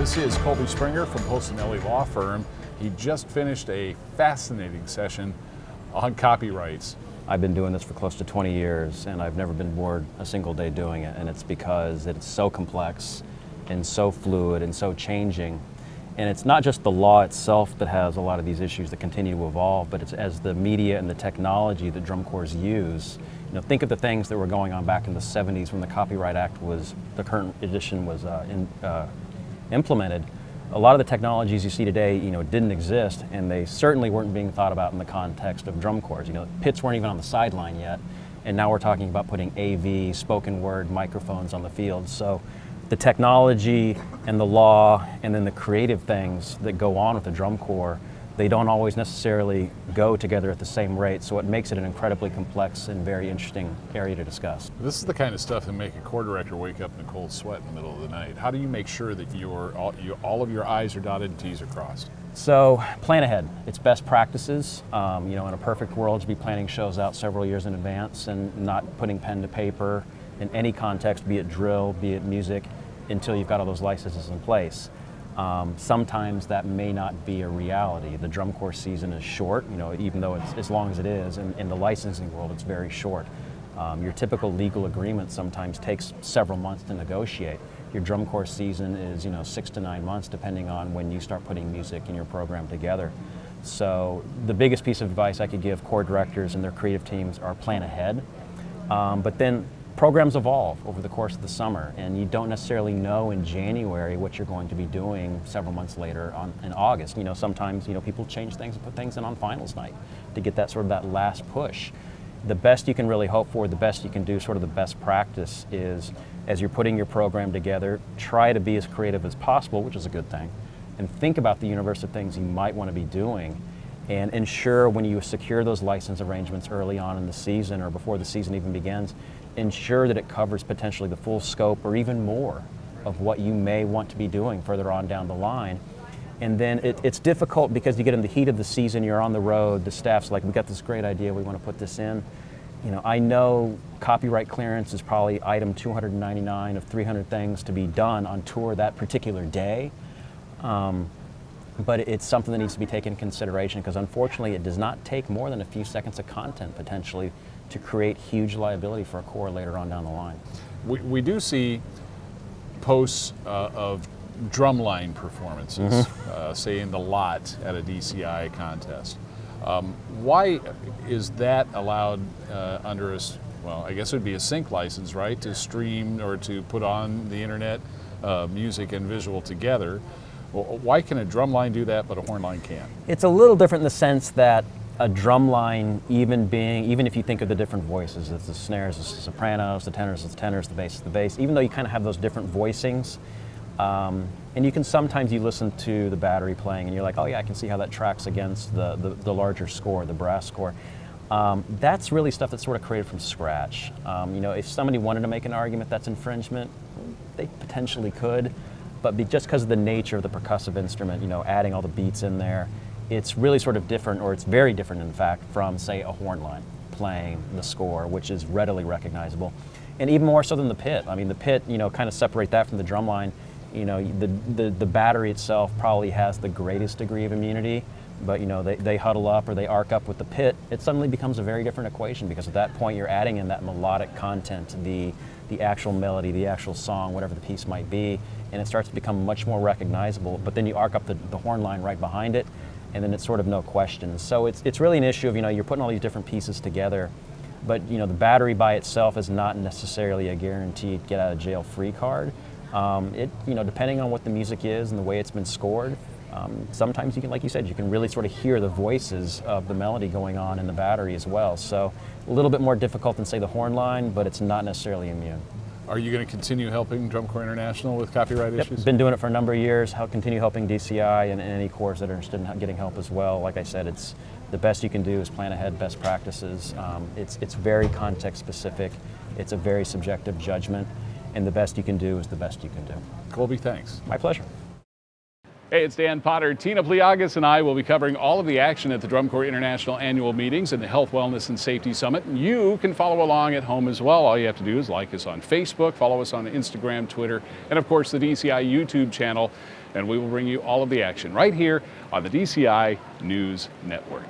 This is Colby Springer from Polsinelli Law Firm. He just finished a fascinating session on copyrights. I've been doing this for close to 20 years and I've never been bored a single day doing it, and it's because it's so complex and so fluid and so changing. And it's not just the law itself that has a lot of these issues that continue to evolve, but it's as the media and the technology that drum corps use. Think of the things that were going on back in the 70s when the Copyright Act was, the current edition was implemented. A lot of the technologies you see today, didn't exist, and they certainly weren't being thought about in the context of drum corps. Pits weren't even on the sideline yet, and now we're talking about putting AV, spoken word, microphones on the field. So the technology and the law and then the creative things that go on with the drum corps, they don't always necessarily go together at the same rate, so it makes it an incredibly complex and very interesting area to discuss. This is the kind of stuff that make a corps director wake up in a cold sweat in the middle of the night. How do you make sure that all of your I's are dotted and T's are crossed? So plan ahead. It's best practices. In a perfect world, you'd be planning shows out several years in advance and not putting pen to paper in any context, be it drill, be it music, until you've got all those licenses in place. Sometimes that may not be a reality. The drum corps season is short, even though it's as long as it is. In the licensing world, it's very short. Your typical legal agreement sometimes takes several months to negotiate. Your drum corps season is 6 to 9 months, depending on when you start putting music in your program together. So the biggest piece of advice I could give corps directors and their creative teams are plan ahead. But then programs evolve over the course of the summer, and you don't necessarily know in January what you're going to be doing several months later in August. Sometimes people change things and put things in on finals night to get that last push. The best you can really hope for, the best you can do, the best practice is, as you're putting your program together, try to be as creative as possible, which is a good thing, and think about the universe of things you might want to be doing, and ensure when you secure those license arrangements early on in the season or before the season even begins, ensure that it covers potentially the full scope or even more of what you may want to be doing further on down the line. And then it's difficult because you get in the heat of the season, you're on the road, the staff's like, we got this great idea, we want to put this in. I know copyright clearance is probably item 299 of 300 things to be done on tour that particular day. But it's something that needs to be taken into consideration, because unfortunately it does not take more than a few seconds of content potentially to create huge liability for a corps later on down the line. We do see posts of drumline performances, say in the lot at a DCI contest. Why is that allowed under I guess it would be a sync license, right, to stream or to put on the internet music and visual together? Why can a drum line do that but a horn line can't? It's a little different in the sense that a drum line, even if you think of the different voices, it's the snares, it's the sopranos, the tenors, it's the tenors, the bass, it's the bass, even though you kind of have those different voicings, and you can sometimes listen to the battery playing and you're like, oh yeah, I can see how that tracks against the larger score, the brass score. That's really stuff that's created from scratch. If somebody wanted to make an argument that's infringement, they potentially could, but just because of the nature of the percussive instrument, adding all the beats in there, it's really different, or it's very different in fact, from say a horn line playing the score, which is readily recognizable. And even more so than the pit. The pit, kind of separate that from the drum line. The battery itself probably has the greatest degree of immunity, but they huddle up or they arc up with the pit. It suddenly becomes a very different equation, because at that point you're adding in that melodic content, the actual melody, the actual song, whatever the piece might be, and it starts to become much more recognizable. But then you arc up the horn line right behind it, and then it's no question. So it's really an issue of, you're putting all these different pieces together, but the battery by itself is not necessarily a guaranteed get out of jail free card. Depending on what the music is and the way it's been scored, sometimes you can, like you said, you can really hear the voices of the melody going on in the battery as well. So a little bit more difficult than say the horn line, but it's not necessarily immune. Are you going to continue helping Drum Corps International with copyright issues? Been doing it for a number of years. I'll continue helping DCI and any corps that are interested in getting help as well. Like I said, it's the best you can do is plan ahead, best practices. It's very context specific. It's a very subjective judgment, and the best you can do is the best you can do. Colby, thanks. My pleasure. Hey, it's Dan Potter. Tina Pliagas and I will be covering all of the action at the Drum Corps International Annual Meetings and the Health, Wellness, and Safety Summit. You can follow along at home as well. All you have to do is like us on Facebook, follow us on Instagram, Twitter, and of course the DCI YouTube channel. And we will bring you all of the action right here on the DCI News Network.